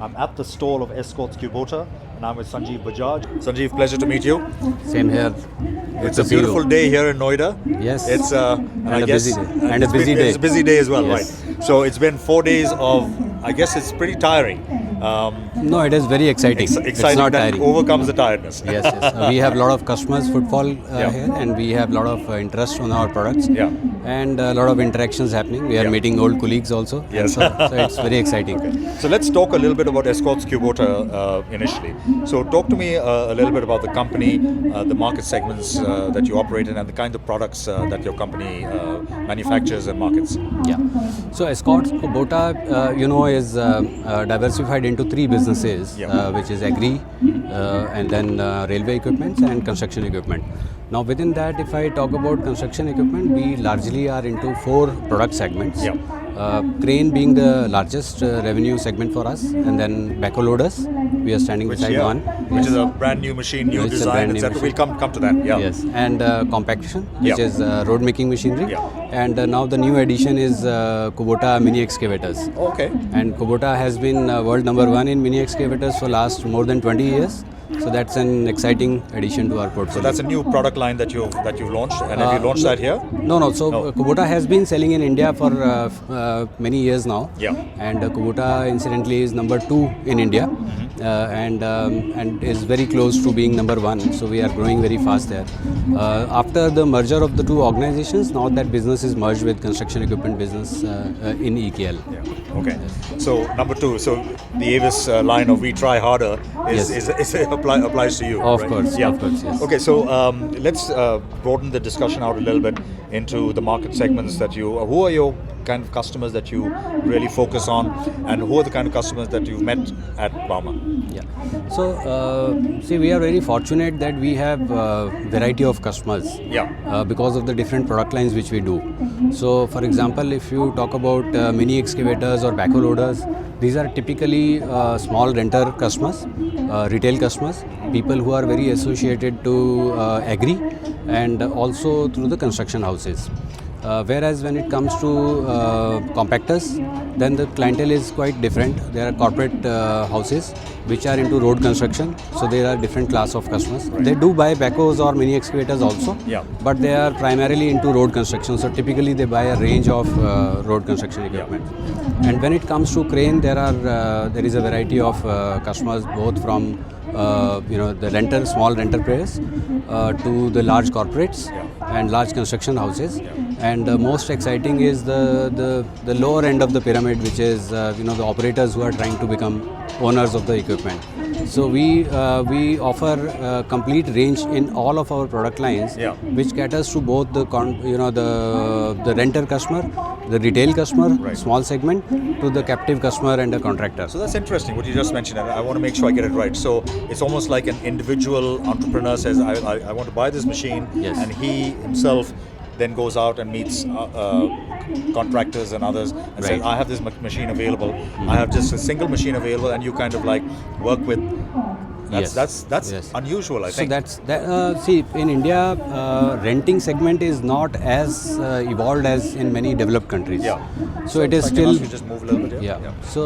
I'm at the stall of Escorts Kubota and I'm with Sanjeev Bajaj. Sanjeev, pleasure to meet you. Same here. It's a beautiful day here in Noida. Yes. It's a busy day. And a busy day. It's a busy day as well, Yes. right? So it's been 4 days of, I guess it's pretty tiring. No, it is very exciting. Exciting it's not that tiring. overcomes the tiredness. Yes, yes. We have a lot of customers footfall Yeah. here, and we have a lot of interest on our products. Yeah. And a lot of interactions happening. We are Yeah. meeting old colleagues also. Yes. So it's very exciting. So let's talk a little bit about Escorts Kubota initially. So talk to me a little bit about the company, the market segments that you operate in, and the kind of products that your company manufactures and markets. Yeah. So Escorts Kubota, is diversified into three businesses, Yeah. which is agri, and then railway equipments and construction equipment. Now within that, if I talk about construction equipment, we largely are into four product segments. Yeah. Crane being the largest revenue segment for us, and then backhoe loaders. We are standing beside one. Which is a brand new machine, new It's a design, brand new etc. We'll machine. come to that. Yeah. Yes, and compaction, which Yeah. is road making machinery, Yeah. and now the new addition is Kubota mini excavators. Okay. And Kubota has been world number one in mini excavators for last more than 20 years. So that's an exciting addition to our portfolio. So that's a new product line that you've launched, and have you launched that here? No. So No. Kubota has been selling in India for many years now. Yeah. And Kubota incidentally is number 2 in India, and is very close to being number 1. So we are growing very fast there. After the merger of the two organizations, now that business is merged with construction equipment business in EKL. Yeah. Okay. So number 2. So the Avis line of "We Try Harder" applies to you. Of right? course, Yeah. of course, yes. Okay. So let's broaden the discussion out a little bit into the market segments that you. Who are your kind of customers that you really focus on, and who are the kind of customers that you've met at bauma? Yeah. So, see, we are very fortunate that we have variety of customers. Yeah. Because of the different product lines which we do. So, for example, if you talk about mini excavators or backhoe loaders, these are typically small renter customers, retail customers, people who are very associated to agri and also through the construction houses. Whereas when it comes to compactors, then the clientele is quite different. There are corporate houses which are into road construction, so there are different class of customers. Right. They do buy backhoes or mini excavators also, Yeah. but they are primarily into road construction. So typically they buy a range of road construction equipment. And when it comes to crane, there is a variety of customers, both from the small renter players to the large corporates and large construction houses. And most exciting is the lower end of the pyramid, which is the operators who are trying to become owners of the equipment. So we offer a complete range in all of our product lines, Yeah. which caters to both the renter customer, the retail customer, Right. small segment, to the captive customer and the contractor. So that's interesting what you just mentioned, and I want to make sure I get it right. So it's almost like an individual entrepreneur says, I want to buy this machine, Yes. and he himself then goes out and meets contractors and others and says, Right. I have this machine available, I have just a single machine available, and you kind of like work with. That's Yes. unusual, I So think. that's that. See, in India, renting segment is not as evolved as in many developed countries. Yeah. So it is if I can still. ask you just move a little bit. Yeah. So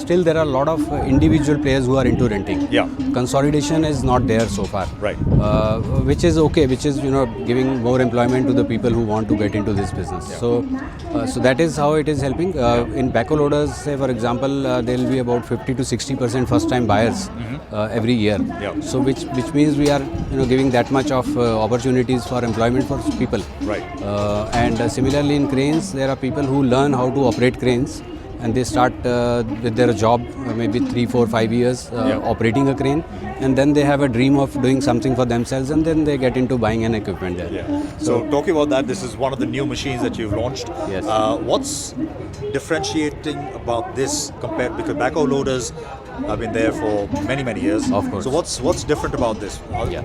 still there are a lot of individual players who are into renting. Yeah. Consolidation is not there so far. Right. Which is okay. Which is giving more employment to the people who want to get into this business. Yeah. So that is how it is helping. In backhoe loaders, say for example, there will be about 50 to 60% first-time buyers every year. Yeah. So which means we are giving that much of opportunities for employment for people. Right. And similarly in cranes, there are people who learn how to operate cranes, and they start with their job maybe 3, 4, 5 years operating a crane, and then they have a dream of doing something for themselves, and then they get into buying an equipment there. Yeah. So talking about that, this is one of the new machines that you've launched. Yes. What's differentiating about this compared, because backhoe loaders have been there for many years. Of course. So what's different about this? Yeah.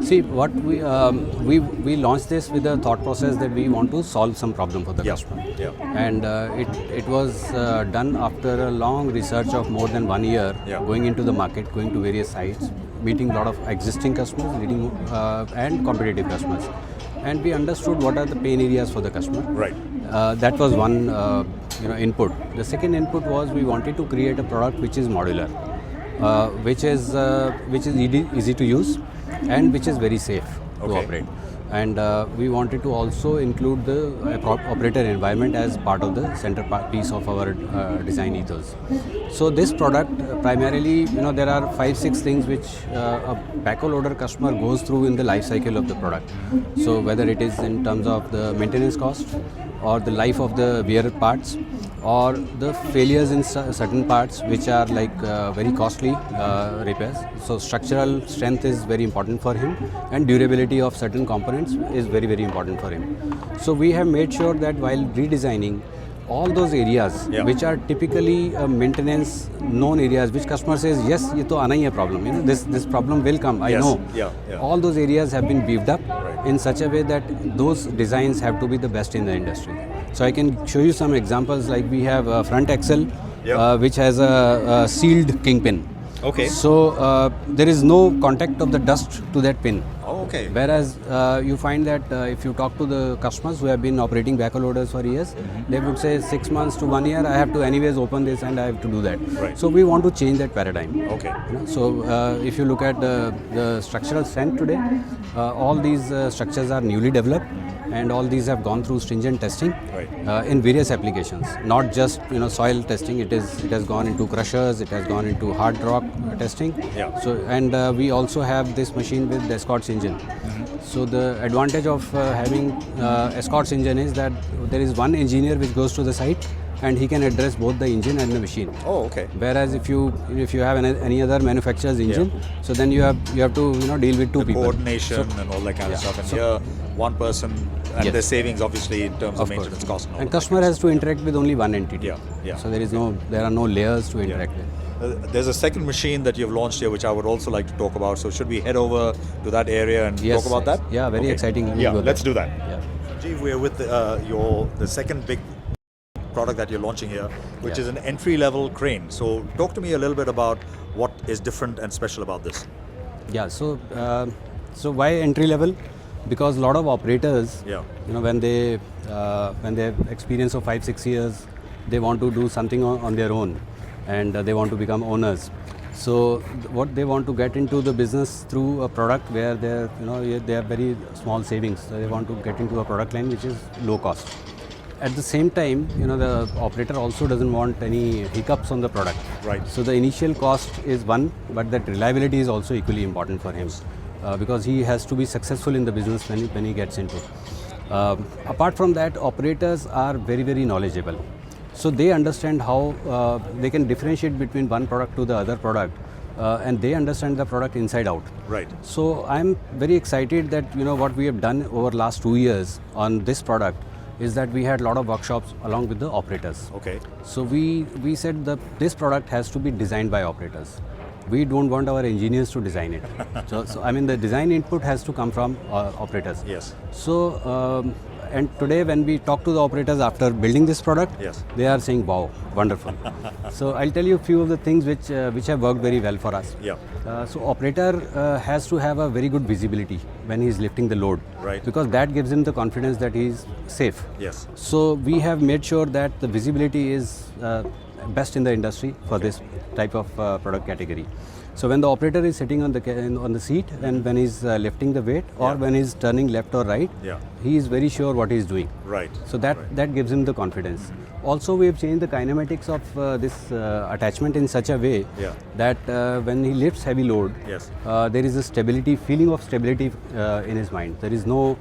See, what we launched this with the thought process that we want to solve some problem for the Yeah. customer. Yeah. And it was done after a long research of more than 1 year, Yeah. going into the market, going to various sites, meeting a lot of existing customers, and competitive customers. and we understood what are the pain areas for the customer. Right. That was one input. The second input was we wanted to create a product which is modular, which is easy to use, and which is very safe to operate. And we wanted to also include the operator environment as part of the center piece of our design ethos. So this product primarily, there are 5-6 things which a backhoe loader customer goes through in the life cycle of the product. So whether it is in terms of the maintenance cost, or the life of the wear parts, or the failures in certain parts which are like very costly repairs. So structural strength is very important for him, and durability of certain components is very, very important for him. So we have made sure that while redesigning, all those areas which are typically maintenance known areas, which customer says, yes, ये तो आना ही है problem, this problem will come, I know. All those areas have been beefed up in such a way that those designs have to be the best in the industry. So I can show you some examples, like we have a front axle which has a sealed kingpin. Okay. So there is no contact of the dust to that pin. Oh, okay. Whereas you find that if you talk to the customers who have been operating backhoe loaders for years, they would say 6 months to 1 year, I have to anyways open this and I have to do that. Right. So we want to change that paradigm. Okay. So if you look at the structural strength today, all these structures are newly developed, and all these have gone through stringent testing in various applications. Not just soil testing. It has gone into crushers. It has gone into hard rock testing. So and we also have this machine with the Escorts engine. So the advantage of having Escorts engine is that there is one engineer which goes to the site, and he can address both the engine and the machine. Oh, okay. Whereas if you have any other manufacturer's engine, so then you have to deal with two people. Coordination and all that kind of stuff. And here, one person, and the savings obviously in terms of maintenance cost. And customer has to interact with only one entity. So there are no layers to interact with. There's a second machine that you've launched here, which I would also like to talk about. So should we head over to that area and talk about that? Yeah, very exciting. Let's do that. Jeev, we're with the second big product that you're launching here, which is an entry-level crane. So talk to me a little bit about what is different and special about this. Yeah, so why entry-level? Because a lot of operators, when they have experience of 5-6 years, they want to do something on their own, and they want to become owners. So what they want to get into the business through a product where they have very small savings. So they want to get into a product line which is low cost. At the same time, the operator also doesn't want any hiccups on the product. Right. So the initial cost is one, but that reliability is also equally important for him, because he has to be successful in the business when he gets into. Apart from that, operators are very, very knowledgeable. So they understand how they can differentiate between one product to the other product, and they understand the product inside out. Right. So I'm very excited that what we have done over last 2 years on this product is that we had a lot of workshops along with the operators. Okay. So we said that this product has to be designed by operators. We don't want our engineers to design it. so I mean the design input has to come from operators. Yes. So and today when we talk to the operators after building this product, they are saying, wow, wonderful. So I'll tell you a few of the things which have worked very well for us. So operator has to have a very good visibility when he is lifting the load, because that gives him the confidence that he is safe. So we have made sure that the visibility is best in the industry for this type of product category. So when the operator is sitting on the seat, and when he's lifting the weight, or when he's turning left or right, he is very sure what he's doing. So that gives him the confidence. Also, we have changed the kinematics of this attachment in such a way that when he lifts heavy load, there is a feeling of stability in his mind. There is no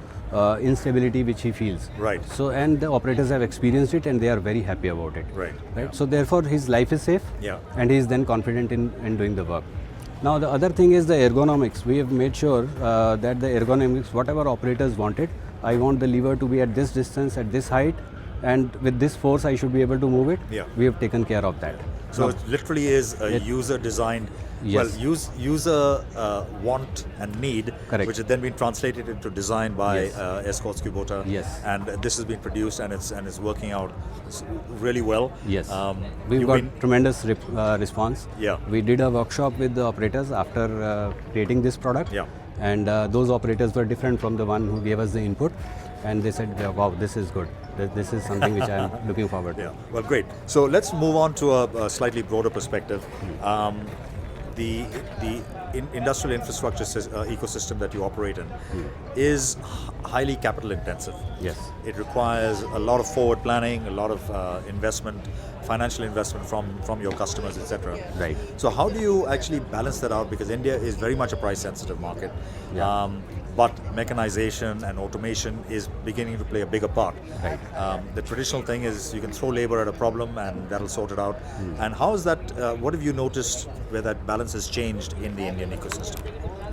instability which he feels. So, and the operators have experienced it, and they are very happy about it. So therefore his life is safe, and he is then confident in doing the work. Now the other thing is the ergonomics. We have made sure that the ergonomics, whatever operators wanted, I want the lever to be at this distance, at this height, and with this force I should be able to move it. We have taken care of that. So it literally is a user designed, user want and need, which has then been translated into design by Escorts Kubota. And this has been produced, and it's working out really well. We've got tremendous response. We did a workshop with the operators after creating this product. And those operators were different from the one who gave us the input, and they said, wow, this is good. This is something which I'm looking forward to. Yeah, well, great. So let's move on to a slightly broader perspective. The industrial infrastructure ecosystem that you operate in is highly capital intensive. Yes. It requires a lot of forward planning, a lot of investment, financial investment from your customers, etc. Right. So how do you actually balance that out? Because India is very much a price sensitive market. Yeah. But mechanization and automation is beginning to play a bigger part. Right. The traditional thing is you can throw labor at a problem and that'll sort it out. And how is that, what have you noticed where that balance has changed in the Indian ecosystem?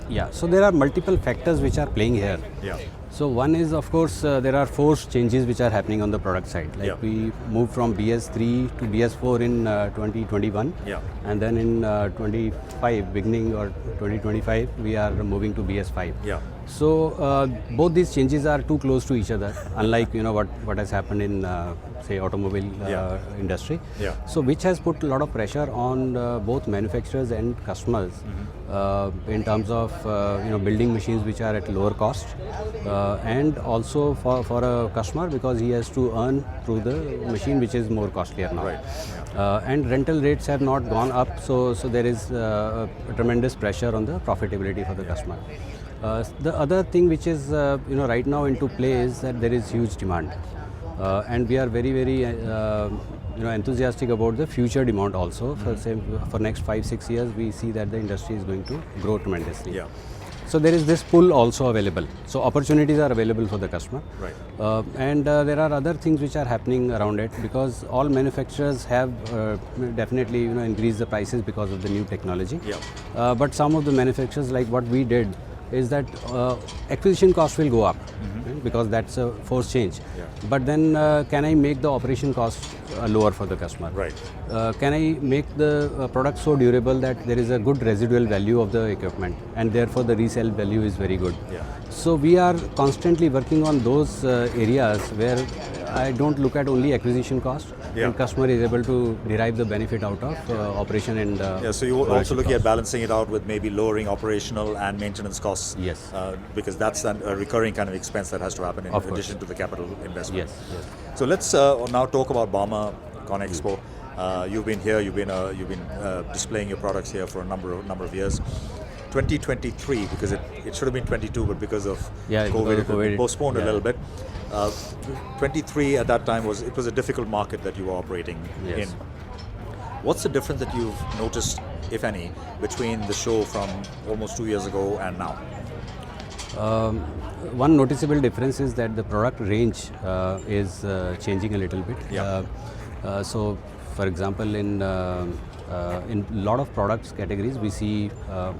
Yeah, so there are multiple factors which are playing here. Yeah. So one is, of course, there are force changes which are happening on the product side. Like Yeah. we moved from BS3 to BS4 in 2021. Yeah. And then in 25, beginning or 2025, we are moving to BS5. Yeah. So both these changes are too close to each other, unlike what has happened in say automobile industry. Yeah. So which has put a lot of pressure on both manufacturers and customers in terms of building machines which are at lower cost, and also for a customer because he has to earn through the machine which is more costlier now. Right. And rental rates have not gone up, so there is a tremendous pressure on the profitability for the customer. The other thing which is right now into play is that there is huge demand, and we are very enthusiastic about the future demand also. For next 5-6 years, we see that the industry is going to grow tremendously. Yeah. So there is this pull also available. So opportunities are available for the customer. Right. And there are other things which are happening around it because all manufacturers have definitely increased the prices because of the new technology. Yeah. But some of the manufacturers, like what we did, is that acquisition cost will go up because that's a force change. Yeah. But then can I make the operation cost lower for the customer? Right. Can I make the product so durable that there is a good residual value of the equipment and therefore the resale value is very good? Yeah. So we are constantly working on those areas where I don't look at only acquisition cost, and customer is able to derive the benefit out of operation and So you also looking at balancing it out with maybe lowering operational and maintenance costs. Yes. Because that's a recurring kind of expense that has to happen in Of course. addition to the capital investment. Yes. So let's now talk about bauma CONEXPO. You've been here. You've been displaying your products here for a number of years. 2023, because it should have been 22, but because of COVID, it postponed a little bit. 23 at that time was a difficult market that you were operating in. What's the difference that you've noticed, if any, between the show from almost 2 years ago and now? One noticeable difference is that the product range is changing a little bit. Yeah. So, for example, in lot of products categories, we see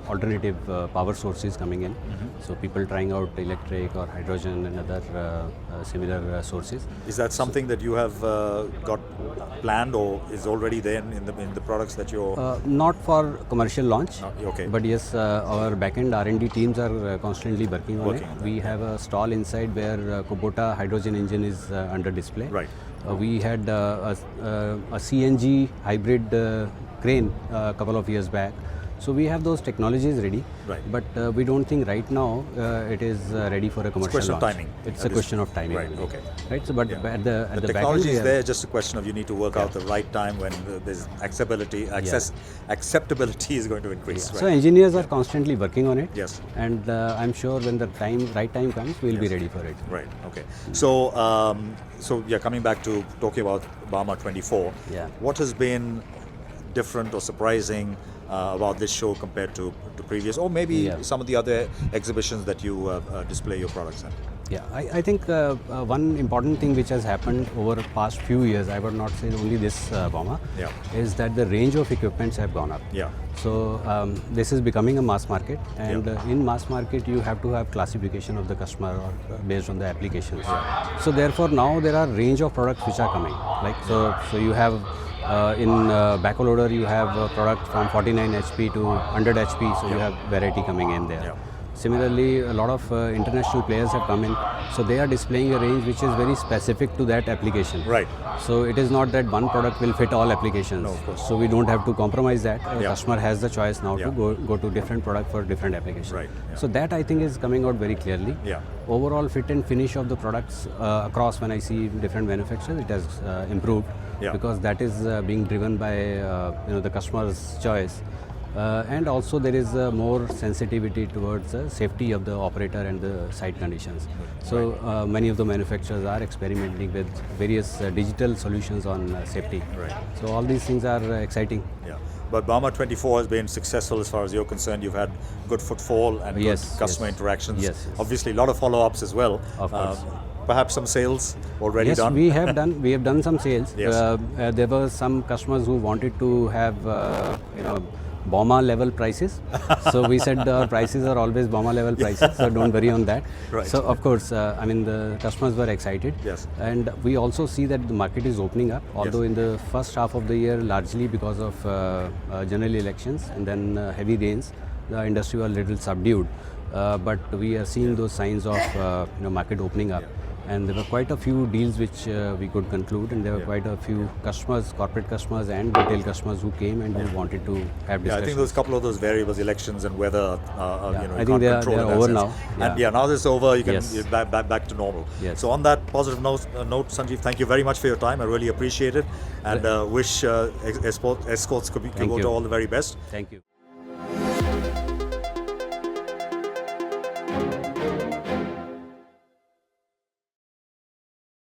alternative power sources coming in. So people trying out electric or hydrogen and other similar sources. Is that something that you have got planned or is already there in the products that you're? Not for commercial launch. Okay. But yes, our back-end R&D teams are constantly working on it. We have a stall inside where Kubota hydrogen engine is under display. Right. We had a CNG hybrid crane a couple of years back. So we have those technologies ready, right. But we don't think right now it is ready for a commercial launch. It's a question of timing. It's a question of timing. Right. Okay. Right. So, but at the technology back end, is there. Just a question of you need to work out the right time when there's acceptability is going to increase. Yeah. Right. So engineers are constantly working on it. Yes. And I'm sure when the right time comes, we'll be ready for it. Right. Okay. So coming back to talking about bauma 24. Yeah. What has been different or surprising about this show compared to previous, or maybe some of the other exhibitions that you display your products in? Yeah, I think one important thing which has happened over the past few years, I would not say only this bauma, is that the range of equipments have gone up. Yeah. So this is becoming a mass market, and in mass market you have to have classification of the customer or based on the applications. So therefore now there are range of products which are coming. Like so you have in backhoe loader you have a product from 49 HP to 100 HP, so you have variety coming in there. Similarly, a lot of international players have come in, so they are displaying a range which is very specific to that application. Right. So it is not that one product will fit all applications. No, of course. So we don't have to compromise that. The Yeah. customer has the choice now Yeah. to go to different product for different applications. Right, yeah. So that I think is coming out very clearly. Yeah. Overall fit and finish of the products across, when I see different manufacturers, it has improved, Yeah. because that is being driven by the customer's choice. And also there is more sensitivity towards the safety of the operator and the site conditions. So many of the manufacturers are experimenting with various digital solutions on safety. Right. So all these things are exciting. Yeah. But bauma 24 has been successful as far as you're concerned. You've had good footfall and Yes, good customer yes. interactions. Yes, yes. Obviously, a lot of follow-ups as well. Of course. Perhaps some sales already Yes, done. we have done some sales. Yes. There were some customers who wanted to have bauma level prices. So we said our prices are always bauma level prices, so don't worry on that. Right. So of course, the customers were excited. Yes. And we also see that the market is opening up, although in the first half of the year, largely because of general elections and then heavy rains, the industry was a little subdued. But we are seeing those signs of market opening up. And there were quite a few deals which we could conclude, and there were quite a few customers, corporate customers and retail customers who came and who wanted to have discussions. Yeah, I think there's a couple of those variables, elections and weather, I you think can't they are control in that over sense. now. And now this is over, you can Yes. you're back to normal. Yes. So on that positive note, Sanjeev, thank you very much for your time. I really appreciate it, and wish Escorts Thank Kubota you. all the very best. Thank you.